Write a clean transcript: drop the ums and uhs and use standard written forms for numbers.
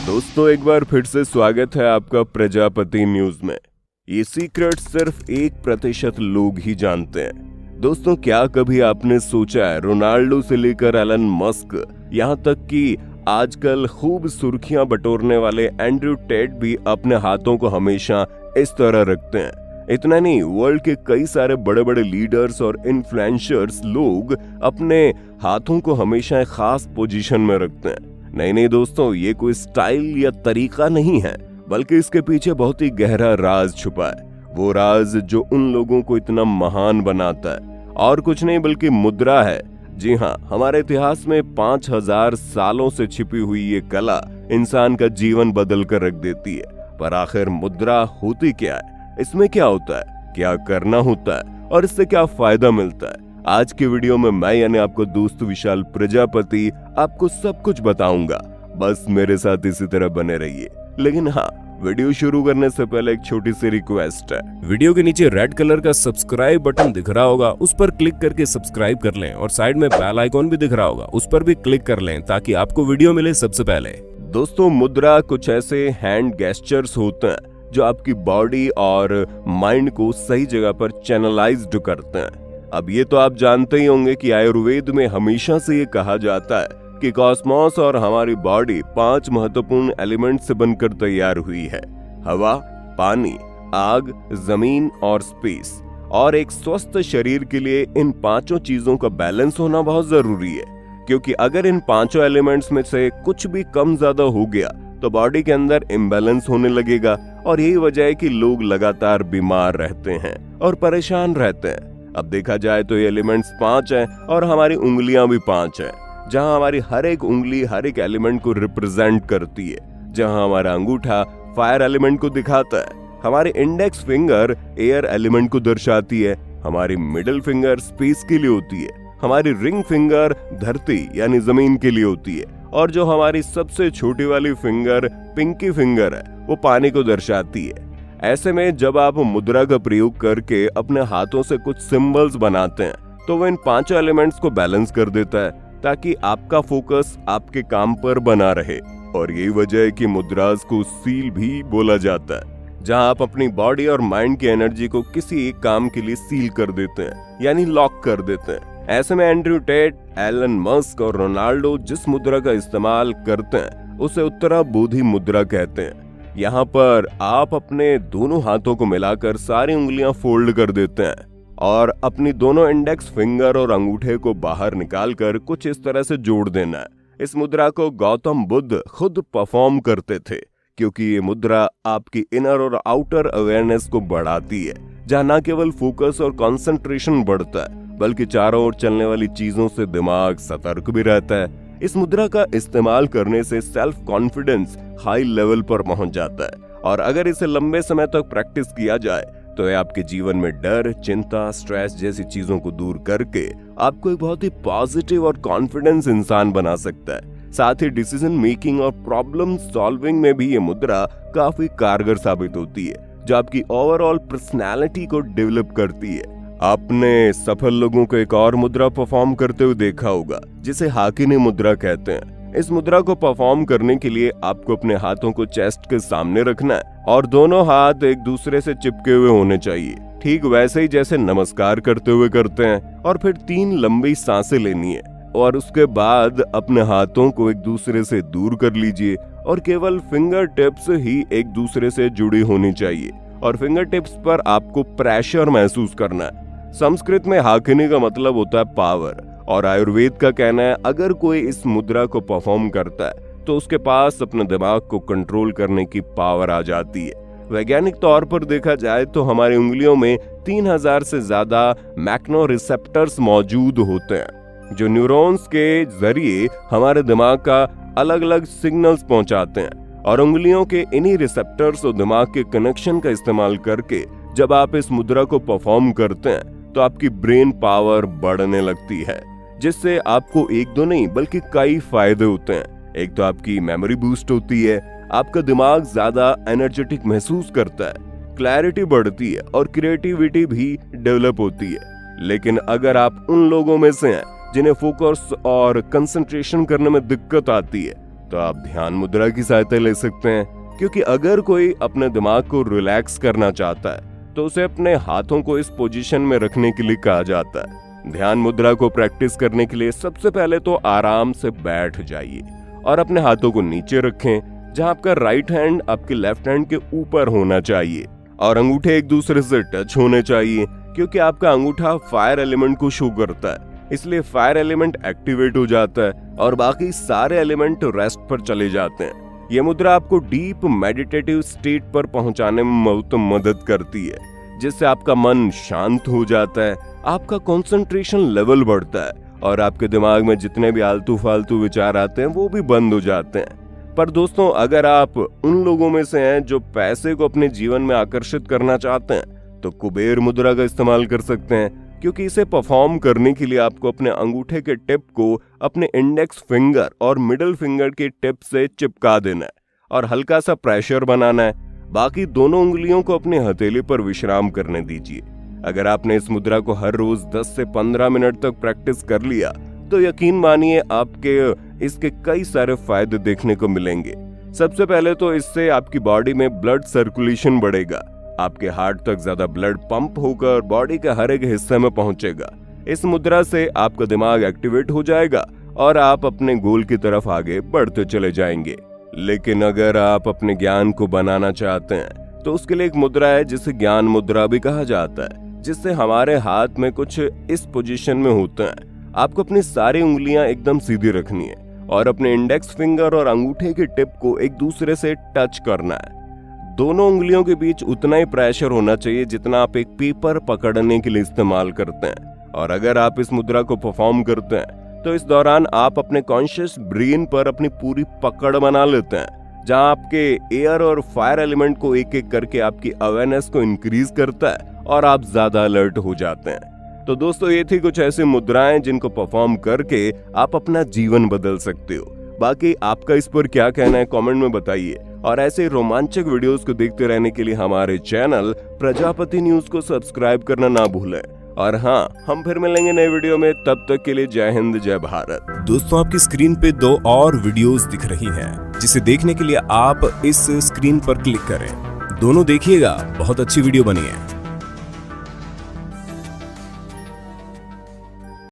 दोस्तों एक बार फिर से स्वागत है आपका प्रजापति न्यूज में। ये सीक्रेट सिर्फ 1% लोग ही जानते हैं। दोस्तों क्या कभी आपने सोचा है रोनाल्डो से लेकर एलन मस्क यहाँ तक कि आजकल खूब सुर्खियां बटोरने वाले एंड्रयू टेट भी अपने हाथों को हमेशा इस तरह रखते हैं। इतना नहीं, वर्ल्ड के कई सारे बड़े बड़े लीडर्स और इन्फ्लुएंसर्स लोग अपने हाथों को हमेशा एक खास पोजीशन में रखते हैं। नहीं दोस्तों, ये कोई स्टाइल या तरीका नहीं है, बल्कि इसके पीछे बहुत ही गहरा राज छुपा है। वो राज जो उन लोगों को इतना महान बनाता है और कुछ नहीं बल्कि मुद्रा है। जी हाँ, हमारे इतिहास में 5000 सालों से छिपी हुई ये कला इंसान का जीवन बदल कर रख देती है। पर आखिर मुद्रा होती क्या है, इसमें क्या होता है, क्या करना होता है और इससे क्या फायदा मिलता है? आज की वीडियो में मैं यानी आपको दोस्त विशाल प्रजापति आपको सब कुछ बताऊंगा। बस मेरे साथ इसी तरह बने रहिए। लेकिन हाँ, वीडियो शुरू करने से पहले एक छोटी सी रिक्वेस्ट है। वीडियो के नीचे रेड कलर का सब्सक्राइब बटन दिख रहा होगा, उस पर क्लिक करके सब्सक्राइब कर लें और साइड में बेल आइकॉन भी दिख रहा होगा, उस पर भी क्लिक कर लें ताकि आपको वीडियो मिले सबसे पहले। दोस्तों मुद्रा कुछ ऐसे हैंड गेस्चर्स होते हैं जो आपकी बॉडी और माइंड को सही जगह पर चैनलाइज्ड करते हैं। अब ये तो आप जानते ही होंगे कि आयुर्वेद में हमेशा से ये कहा जाता है कि कॉस्मोस और हमारी बॉडी 5 महत्वपूर्ण एलिमेंट से बनकर तैयार हुई है: हवा, पानी, आग, जमीन और स्पेस। और एक स्वस्थ शरीर के लिए इन 5 चीजों का बैलेंस होना बहुत जरूरी है, क्योंकि अगर इन 5 एलिमेंट्स में से कुछ भी कम ज्यादा हो गया तो बॉडी के अंदर इम्बैलेंस होने लगेगा। और यही वजह है कि लोग लगातार बीमार रहते हैं और परेशान रहते हैं। अब देखा जाए तो ये एलिमेंट्स 5 हैं और हमारी उंगलियां भी 5 हैं, जहां हमारी हर एक उंगली हर एक एलिमेंट को रिप्रेजेंट करती है। जहां हमारा अंगूठा फायर एलिमेंट को दिखाता है, हमारी इंडेक्स फिंगर एयर एलिमेंट को दर्शाती है, हमारी मिडिल फिंगर स्पेस के लिए होती है, हमारी रिंग फिंगर धरती यानी जमीन के लिए होती है, और जो हमारी सबसे छोटी वाली फिंगर पिंकी फिंगर है वो पानी को दर्शाती है। ऐसे में जब आप मुद्रा का प्रयोग करके अपने हाथों से कुछ सिंबल्स बनाते हैं तो वो इन 5 एलिमेंट्स को बैलेंस कर देता है, ताकि आपका फोकस आपके काम पर बना रहे। और यही वजह है कि मुद्रास को सील भी बोला जाता है, जहां आप अपनी बॉडी और माइंड की एनर्जी को किसी एक काम के लिए सील कर देते हैं, यानी लॉक कर देते हैं। ऐसे में एंड्रयू टेट, एलन मस्क और रोनाल्डो जिस मुद्रा का इस्तेमाल करते हैं उसे उत्तरा बोधि मुद्रा कहते हैं। यहाँ पर आप अपने दोनों हाथों को मिलाकर सारी उंगलियां फोल्ड कर देते हैं और अपनी दोनों इंडेक्स फिंगर और अंगूठे को बाहर निकालकर कुछ इस तरह से जोड़ देना है। इस मुद्रा को गौतम बुद्ध खुद परफॉर्म करते थे, क्योंकि ये मुद्रा आपकी इनर और आउटर अवेयरनेस को बढ़ाती है, जहाँ न केवल फोकस और कंसंट्रेशन बढ़ता है बल्कि चारों ओर चलने वाली चीजों से दिमाग सतर्क भी रहता है। इस मुद्रा का इस्तेमाल करने से सेल्फ कॉन्फिडेंस हाई लेवल पर पहुंच जाता है, और अगर इसे लंबे समय तक प्रैक्टिस किया जाए तो यह आपके जीवन में डर, चिंता, स्ट्रेस जैसी चीजों को दूर करके आपको एक बहुत ही पॉजिटिव और कॉन्फिडेंस इंसान बना सकता है। साथ ही डिसीजन मेकिंग और प्रॉब्लम सॉल्विंग में भी ये मुद्रा काफी कारगर साबित होती है, जो आपकी ओवरऑल पर्सनैलिटी को डेवलप करती है। आपने सफल लोगों को एक और मुद्रा परफॉर्म करते हुए देखा होगा, जिसे हाकिनी मुद्रा कहते हैं। इस मुद्रा को परफॉर्म करने के लिए आपको अपने हाथों को चेस्ट के सामने रखना है और दोनों हाथ एक दूसरे से चिपके हुए होने चाहिए, ठीक वैसे ही जैसे नमस्कार करते हुए करते हैं। और फिर 3 लंबी सांसें लेनी है और उसके बाद अपने हाथों को एक दूसरे से दूर कर लीजिए और केवल फिंगर टिप्स ही एक दूसरे से जुड़ी होनी चाहिए, और फिंगर टिप्स पर आपको प्रेशर महसूस करना है। संस्कृत में हाकिनी का मतलब होता है पावर, और आयुर्वेद का कहना है अगर कोई इस मुद्रा को परफॉर्म करता है तो उसके पास अपने दिमाग को कंट्रोल करने की पावर आ जाती है। वैज्ञानिक तौर पर देखा जाए तो हमारी उंगलियों में 3000 से ज्यादा मैक्नो रिसेप्टर्स मौजूद होते हैं, जो न्यूरॉन्स के जरिए हमारे दिमाग का अलग अलग सिग्नल्स पहुंचाते हैं। और उंगलियों के इन्हीं रिसेप्टर्स और दिमाग के कनेक्शन का इस्तेमाल करके जब आप इस मुद्रा को परफॉर्म करते हैं तो आपकी ब्रेन पावर बढ़ने लगती है, जिससे आपको एक दो नहीं बल्कि कई फायदे होते हैं। एक तो आपकी मेमोरी बूस्ट होती है, आपका दिमाग ज्यादा एनर्जेटिक महसूस करता है, क्लैरिटी बढ़ती है और क्रिएटिविटी भी डेवलप होती है। लेकिन अगर आप उन लोगों में से हैं जिन्हें फोकस और कंसंट्रेशन करने में दिक्कत आती है तो आप ध्यान मुद्रा की सहायता ले सकते हैं, क्योंकि अगर कोई अपने दिमाग को रिलैक्स करना चाहता है तो उसे अपने हाथों को इस पोजीशन में रखने के लिए कहा जाता है। ध्यान मुद्रा को प्रैक्टिस करने के लिए सबसे पहले तो आराम से बैठ जाइए और अपने हाथों को नीचे रखें, जहां आपका राइट हैंड आपके लेफ्ट हैंड के ऊपर होना चाहिए और अंगूठे एक दूसरे से टच होने चाहिए, क्योंकि आपका अंगूठा फायर एलिमेंट को शो करता है। इसलिए फायर एलिमेंट एक्टिवेट हो जाता है और बाकी सारे एलिमेंट रेस्ट पर चले जाते हैं। ये मुद्रा आपको डीप मेडिटेटिव स्टेट पर पहुंचाने में बहुत मदद करती है, जिससे आपका मन शांत हो जाता है, आपका कंसंट्रेशन लेवल बढ़ता है और आपके दिमाग में जितने भी आलतू फालतू विचार आते हैं वो भी बंद हो जाते हैं। पर दोस्तों, अगर आप उन लोगों में से हैं जो पैसे को अपने जीवन में आकर्षित करना चाहते हैं तो कुबेर मुद्रा का इस्तेमाल कर सकते हैं, क्योंकि इसे परफॉर्म करने के लिए आपको अपने अंगूठे के टिप को अपने इंडेक्स फिंगर और मिडिल फिंगर के टिप से चिपका देना है और हल्का सा प्रेशर बनाना है। बाकी दोनों उंगलियों को अपने हथेली पर विश्राम करने दीजिए। अगर आपने इस मुद्रा को हर रोज 10 से 15 मिनट तक प्रैक्टिस कर लिया तो यकीन मानिए आपके इसके कई सारे फायदे देखने को मिलेंगे। सबसे पहले तो इससे आपकी बॉडी में ब्लड सर्कुलेशन बढ़ेगा, आपके हार्ट तक ज्यादा ब्लड पंप होकर बॉडी के हर एक हिस्से में पहुंचेगा। इस मुद्रा से आपका दिमाग एक्टिवेट हो जाएगा और आप अपने गोल की तरफ आगे बढ़ते चले जाएंगे। लेकिन अगर आप अपने ज्ञान को बनाना चाहते हैं तो उसके लिए एक मुद्रा है जिसे ज्ञान मुद्रा भी कहा जाता है, जिससे हमारे हाथ में कुछ इस पोजीशन में होते हैं। आपको अपनी सारी उंगलियां एकदम सीधी रखनी है और अपने इंडेक्स फिंगर और अंगूठे के टिप को एक दूसरे से टच करना है। दोनों उंगलियों के बीच उतना ही प्रेशर होना चाहिए जितना आप एक पेपर पकड़ने के लिए इस्तेमाल करते हैं। और अगर आप इस मुद्रा को परफॉर्म करते हैं तो इस दौरान आप अपने कॉन्शियस ब्रेन पर अपनी पूरी पकड़ बना लेते हैं, जहां आपके एयर और फायर एलिमेंट को एक एक करके आपकी अवेयरनेस को इंक्रीज करता है और आप ज्यादा अलर्ट हो जाते हैं। तो दोस्तों, ये थी कुछ ऐसी मुद्राएं जिनको परफॉर्म करके आप अपना जीवन बदल सकते हो। बाकी आपका इस पर क्या कहना है कमेंट में बताइए और ऐसे रोमांचक वीडियोस को देखते रहने के लिए हमारे चैनल प्रजापति न्यूज को सब्सक्राइब करना ना भूलें। और हाँ, हम फिर मिलेंगे नए वीडियो में, तब तक के लिए जय हिंद जय भारत। दोस्तों, आपकी स्क्रीन पे 2 और वीडियोस दिख रही हैं, जिसे देखने के लिए आप इस स्क्रीन पर क्लिक करें। दोनों देखिएगा, बहुत अच्छी वीडियो बनी है।